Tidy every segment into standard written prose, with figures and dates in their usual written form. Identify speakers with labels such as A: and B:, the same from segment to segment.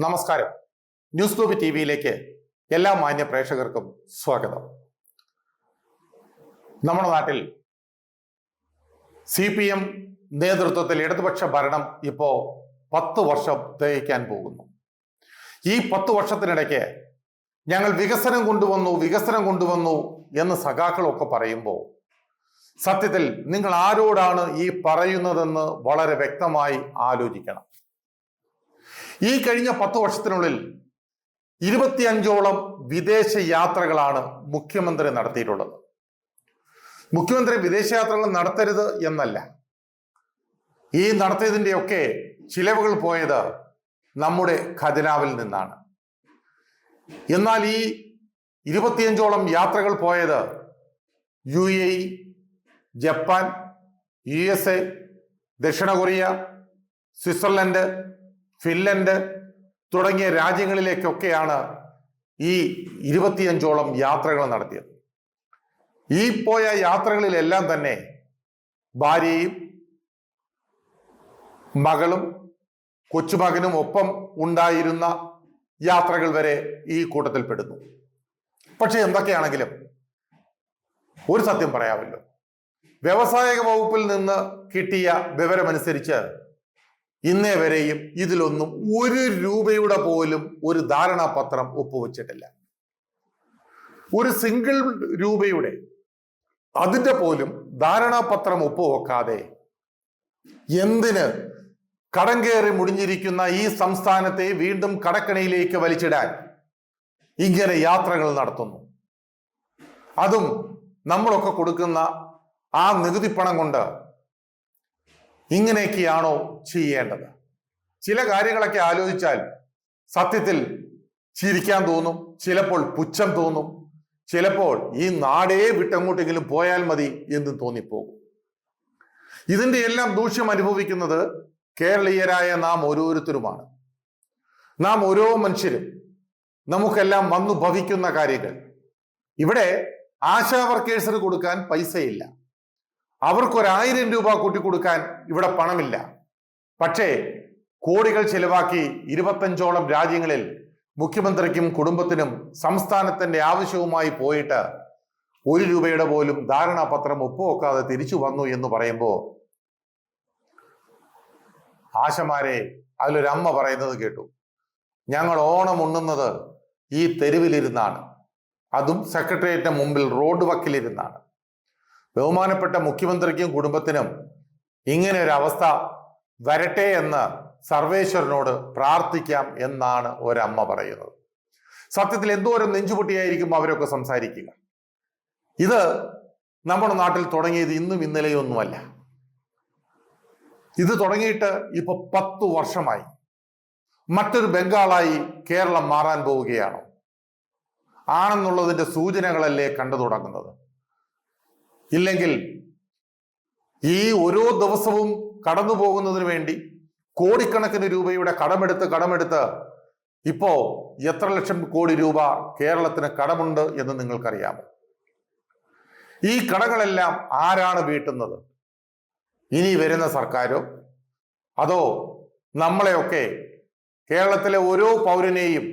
A: നമസ്കാരം. News globe ടിവിയിലേക്ക് എല്ലാ മാന്യ പ്രേക്ഷകർക്കും സ്വാഗതം. നമ്മുടെ നാട്ടിൽ CPM നേതൃത്വത്തിൽ ഇടതുപക്ഷ ഭരണം ഇപ്പോ 10 വർഷം തികയ്ക്കാൻ പോകുന്നു. ഈ 10 വർഷത്തിനിടയ്ക്ക് ഞങ്ങൾ വികസനം കൊണ്ടുവന്നു എന്ന് സഖാക്കളൊക്കെ പറയുമ്പോൾ സത്യത്തിൽ നിങ്ങൾ ആരോടാണ് ഈ പറയുന്നതെന്ന് വളരെ വ്യക്തമായി ആലോചിക്കണം. ഈ കഴിഞ്ഞ 10 വർഷത്തിനുള്ളിൽ 25ഓളം വിദേശ യാത്രകളാണ് മുഖ്യമന്ത്രി നടത്തിയിട്ടുള്ളത്. മുഖ്യമന്ത്രി വിദേശയാത്രകൾ നടത്തരുത് എന്നല്ല, ഈ നടത്തിയതിൻ്റെയൊക്കെ ചിലവുകൾ പോയത് നമ്മുടെ ഖജനാവിൽ നിന്നാണ്. എന്നാൽ ഈ 25ഓളം യാത്രകൾ പോയത് UAE, ജപ്പാൻ, USA, ദക്ഷിണ കൊറിയ, സ്വിറ്റ്സർലൻഡ്, ഫിൻലൻഡ് തുടങ്ങിയ രാജ്യങ്ങളിലേക്കൊക്കെയാണ് ഈ 25ഓളം യാത്രകൾ നടത്തിയത്. ഈ പോയ യാത്രകളിലെല്ലാം തന്നെ ഭാര്യയും മകളും കൊച്ചുമകനും ഒപ്പം ഉണ്ടായിരുന്ന യാത്രകൾ വരെ ഈ കൂട്ടത്തിൽ പെടുന്നു. പക്ഷെ എന്തൊക്കെയാണെങ്കിലും ഒരു സത്യം പറയാമല്ലോ, വ്യവസായിക വകുപ്പിൽ നിന്ന് കിട്ടിയ വിവരമനുസരിച്ച് ഇന്നേ വരെയും ഇതിലൊന്നും 1 രൂപയുടെ പോലും ഒരു ധാരണാപത്രം ഒപ്പുവെച്ചിട്ടില്ല. ഒരു സിംഗിൾ രൂപയുടെ അതിന്റെ പോലും ധാരണാപത്രം ഒപ്പുവെക്കാതെ എന്തിന് കടം കയറി മുടിഞ്ഞിരിക്കുന്ന ഈ സംസ്ഥാനത്തെ വീണ്ടും കടക്കണിയിലേക്ക് വലിച്ചിടാൻ ഇങ്ങനെ യാത്രകൾ നടത്തുന്നു? അതും നമ്മളൊക്കെ കൊടുക്കുന്ന ആ നികുതി പണം കൊണ്ട് ഇങ്ങനെയൊക്കെയാണോ ചെയ്യേണ്ടത്? ചില കാര്യങ്ങളൊക്കെ ആലോചിച്ചാൽ സത്യത്തിൽ ചിരിക്കാൻ തോന്നും, ചിലപ്പോൾ പുച്ഛം തോന്നും, ചിലപ്പോൾ ഈ നാടേ വിട്ടെങ്ങോട്ടെങ്കിലും പോയാൽ മതി എന്ന് തോന്നിപ്പോകും. ഇതിന്റെ എല്ലാം ദൂഷ്യം അനുഭവിക്കുന്നത് കേരളീയരായ നാം ഓരോരുത്തരുമാണ്. നാം ഓരോ മനുഷ്യരും നമുക്കെല്ലാം വന്നു ഭവിക്കുന്ന കാര്യങ്ങൾ. ഇവിടെ ആശാ വർക്കേഴ്സിന് കൊടുക്കാൻ പൈസയില്ല, അവർക്ക് 1000 രൂപ കൂട്ടിക്കൊടുക്കാൻ ഇവിടെ പണമില്ല. പക്ഷേ കോടികൾ ചെലവാക്കി 25ഓളം രാജ്യങ്ങളിൽ മുഖ്യമന്ത്രിക്കും കുടുംബത്തിനും സംസ്ഥാനത്തിന്റെ ആവശ്യവുമായി പോയിട്ട് 1 രൂപയുടെ പോലും ധാരണാപത്രം ഒപ്പുവെക്കാതെ തിരിച്ചു വന്നു എന്ന് പറയുമ്പോൾ ആശമാരെ, അതിലൊരു അമ്മ പറയുന്നത് കേട്ടു, ഞങ്ങൾ ഓണം ഉണ്ണുന്നത് ഈ തെരുവിലിരുന്നാണ്, അതും സെക്രട്ടേറിയറ്റിന് മുമ്പിൽ റോഡ് വക്കിലിരുന്നാണ്. ബഹുമാനപ്പെട്ട മുഖ്യമന്ത്രിക്കും കുടുംബത്തിനും ഇങ്ങനെ ഒരു അവസ്ഥ വരട്ടെ എന്ന് സർവേശ്വരനോട് പ്രാർത്ഥിക്കാം എന്നാണ് ഒരമ്മ പറയുന്നത്. സത്യത്തിൽ എന്തോരം നെഞ്ചുപൊട്ടിയായിരിക്കും അവരൊക്കെ സംസാരിക്കുക. ഇത് നമ്മുടെ നാട്ടിൽ തുടങ്ങിയത് ഇന്നും ഇന്നലെയൊന്നുമല്ല. ഇത് തുടങ്ങിയിട്ട് ഇപ്പൊ 10 വർഷമായി. മറ്റൊരു ബംഗാളായി കേരളം മാറാൻ പോവുകയാണോ ആണെന്നുള്ളതിന്റെ സൂചനകളല്ലേ കണ്ടു തുടങ്ങുന്നത്? ഇല്ലെങ്കിൽ ഈ ഓരോ ദിവസവും കടന്നു പോകുന്നതിന് വേണ്ടി കോടിക്കണക്കിന് രൂപയുടെ കടമെടുത്ത് ഇപ്പോ എത്ര ലക്ഷം കോടി രൂപ കേരളത്തിന് കടമുണ്ട് എന്ന് നിങ്ങൾക്കറിയാമോ? ഈ കടങ്ങളെല്ലാം ആരാണ് വീട്ടുന്നത്? ഇനി വരുന്ന സർക്കാരോ അതോ നമ്മളെയൊക്കെ കേരളത്തിലെ ഓരോ പൗരനെയും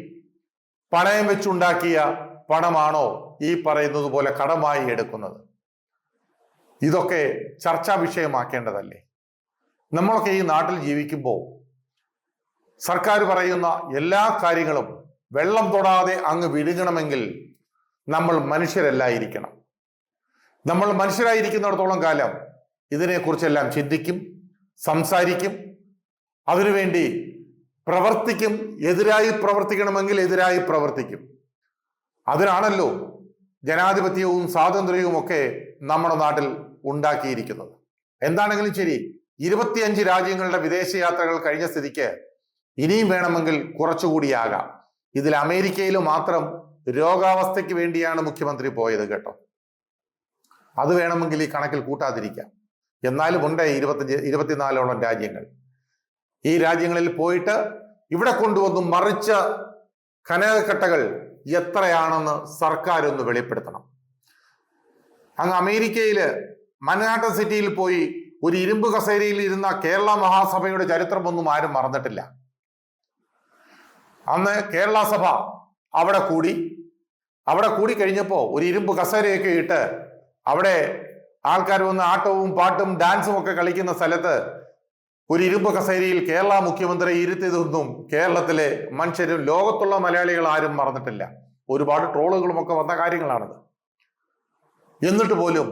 A: പണയം വെച്ചുണ്ടാക്കിയ പണമാണോ ഈ പറയുന്നത് പോലെ കടമായി എടുക്കുന്നത്? ഇതൊക്കെ ചർച്ചാ വിഷയമാക്കേണ്ടതല്ലേ? നമ്മളൊക്കെ ഈ നാട്ടിൽ ജീവിക്കുമ്പോൾ സർക്കാർ പറയുന്ന എല്ലാ കാര്യങ്ങളും വെള്ളം തൊടാതെ അങ്ങ് വിഴുങ്ങണമെങ്കിൽ നമ്മൾ മനുഷ്യരല്ലായിരിക്കണം. നമ്മൾ മനുഷ്യരായിരിക്കുന്നിടത്തോളം കാലം ഇതിനെക്കുറിച്ചെല്ലാം ചിന്തിക്കും, സംസാരിക്കും, അതിനുവേണ്ടി പ്രവർത്തിക്കും. എതിരായി പ്രവർത്തിക്കണമെങ്കിൽ എതിരായി പ്രവർത്തിക്കും. അതിനാണല്ലോ ജനാധിപത്യവും സ്വാതന്ത്ര്യവും ഒക്കെ നമ്മുടെ നാട്ടിൽ ഉണ്ടാക്കിയിരിക്കുന്നത്. എന്താണെങ്കിലും ശരി, 25 രാജ്യങ്ങളുടെ വിദേശയാത്രകൾ കഴിഞ്ഞ സ്ഥിതിക്ക് ഇനിയും വേണമെങ്കിൽ കുറച്ചുകൂടിയാകാം. ഇതിൽ അമേരിക്കയിൽ മാത്രം രോഗാവസ്ഥയ്ക്ക് വേണ്ടിയാണ് മുഖ്യമന്ത്രി പോയത് കേട്ടോ. അത് വേണമെങ്കിൽ ഈ കണക്കിൽ കൂട്ടാതിരിക്കാം. എന്നാലും ഉണ്ട് 24ഓളം രാജ്യങ്ങൾ. ഈ രാജ്യങ്ങളിൽ പോയിട്ട് ഇവിടെ കൊണ്ടുവന്ന് മറിച്ച ഖനകക്കട്ടകൾ എത്രയാണെന്ന് സർക്കാർ ഒന്ന് വെളിപ്പെടുത്തണം. അങ്ങ് അമേരിക്കയില് മൻഹാട്ടൻ സിറ്റിയിൽ പോയി ഒരു ഇരുമ്പ് കസേരയിൽ ഇരുന്ന കേരള മഹാസഭയുടെ ചരിത്രമൊന്നും ആരും മറന്നിട്ടില്ല. അന്ന് കേരള സഭ അവിടെ കൂടി കഴിഞ്ഞപ്പോൾ ഒരു ഇരുമ്പ് കസേരയൊക്കെ ഇട്ട് അവിടെ ആൾക്കാർ വന്ന് ആട്ടവും പാട്ടും ഡാൻസും ഒക്കെ കളിക്കുന്ന സ്ഥലത്ത് ഒരു ഇരുമ്പ് കസേരയിൽ കേരള മുഖ്യമന്ത്രി ഇരുത്തിയതൊന്നും കേരളത്തിലെ മനുഷ്യരും ലോകത്തുള്ള മലയാളികൾ ആരും മറന്നിട്ടില്ല. ഒരുപാട് ട്രോളുകളും ഒക്കെ വന്ന കാര്യങ്ങളാണത്. എന്നിട്ട് പോലും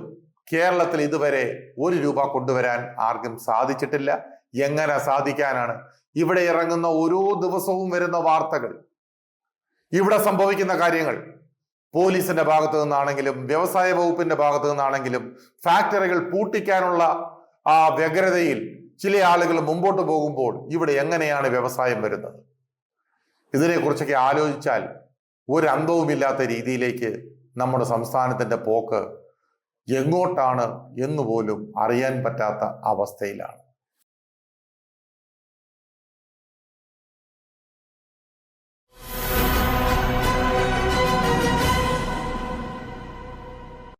A: കേരളത്തിൽ ഇതുവരെ ₹1 കൊണ്ടുവരാൻ ആർക്കും സാധിച്ചിട്ടില്ല. എങ്ങനെ സാധിക്കാനാണ്? ഇവിടെ ഇറങ്ങുന്ന ഓരോ ദിവസവും വരുന്ന വാർത്തകൾ, ഇവിടെ സംഭവിക്കുന്ന കാര്യങ്ങൾ, പോലീസിന്റെ ഭാഗത്തു നിന്നാണെങ്കിലും വ്യവസായ വകുപ്പിന്റെ ഭാഗത്തു നിന്നാണെങ്കിലും ഫാക്ടറികൾ പൂട്ടിക്കാനുള്ള ആ വ്യഗ്രതയിൽ ചില ആളുകൾ മുമ്പോട്ട് പോകുമ്പോൾ ഇവിടെ എങ്ങനെയാണ് വ്യവസായം വരുന്നത്? ഇതിനെക്കുറിച്ചൊക്കെ ആലോചിച്ചാൽ ഒരു അന്തവുമില്ലാത്ത രീതിയിലേക്ക് നമ്മുടെ സംസ്ഥാനത്തിന്റെ പോക്ക് എങ്ങോട്ടാണ് എന്ന് പോലും അറിയാൻ പറ്റാത്ത അവസ്ഥയിലാണ്.